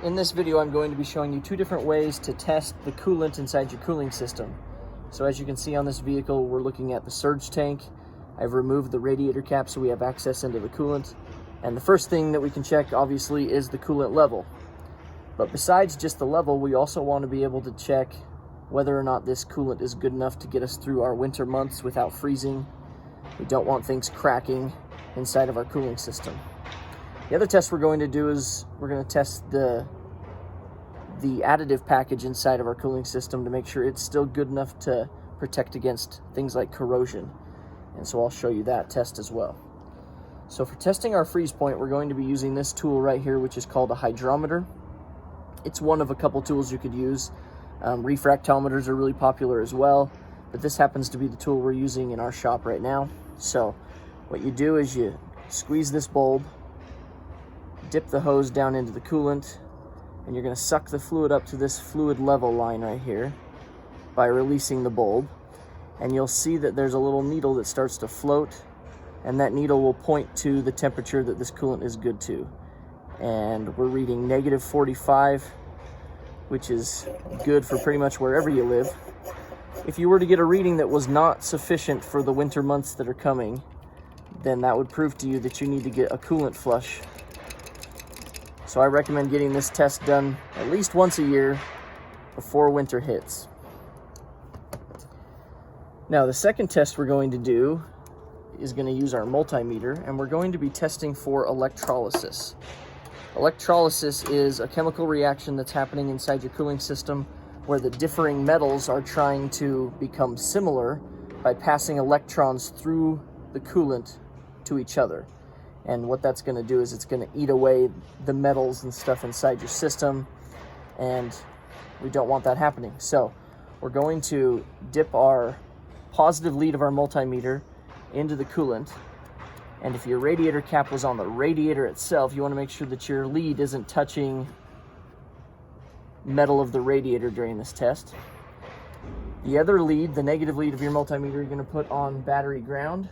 In this video, I'm going to be showing you two different ways to test the coolant inside your cooling system. So as you can see on this vehicle, we're looking at the surge tank. I've removed the radiator cap so we have access into the coolant. And the first thing that we can check, obviously, is the coolant level. But besides just the level, we also want to be able to check whether or not this coolant is good enough to get us through our winter months without freezing. We don't want things cracking inside of our cooling system. The other test we're going to do is we're going to test the additive package inside of our cooling system to make sure it's still good enough to protect against things like corrosion. And so I'll show you that test as well. So for testing our freeze point, we're going to be using this tool right here, which is called a hydrometer. It's one of a couple tools you could use. Refractometers are really popular as well, but this happens to be the tool we're using in our shop right now. So what you do is you squeeze this bulb, dip the hose down into the coolant, and you're going to suck the fluid up to this fluid level line right here by releasing the bulb. And you'll see that there's a little needle that starts to float, and that needle will point to the temperature that this coolant is good to. And we're reading -45, which is good for pretty much wherever you live. If you were to get a reading that was not sufficient for the winter months that are coming, then that would prove to you that you need to get a coolant flush. So I recommend getting this test done at least once a year before winter hits. Now, the second test we're going to do is going to use our multimeter, and we're going to be testing for electrolysis. Electrolysis is a chemical reaction that's happening inside your cooling system where the differing metals are trying to become similar by passing electrons through the coolant to each other. And what that's going to do is it's going to eat away the metals and stuff inside your system, and we don't want that happening. So we're going to dip our positive lead of our multimeter into the coolant, and if your radiator cap was on the radiator itself, you want to make sure that your lead isn't touching metal of the radiator during this test. The other lead, the negative lead of your multimeter, you're going to put on battery ground,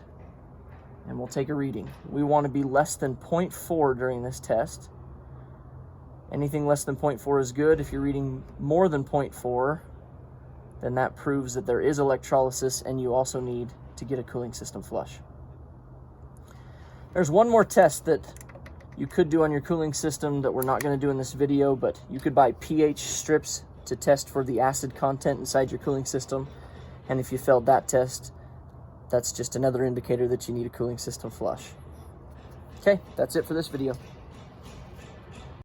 and we'll take a reading. We want to be less than 0.4 during this test. Anything less than 0.4 is good. If you're reading more than 0.4, then that proves that there is electrolysis and you also need to get a cooling system flush. There's one more test that you could do on your cooling system that we're not going to do in this video, but you could buy pH strips to test for the acid content inside your cooling system. And if you failed that test, that's just another indicator that you need a cooling system flush. Okay, that's it for this video.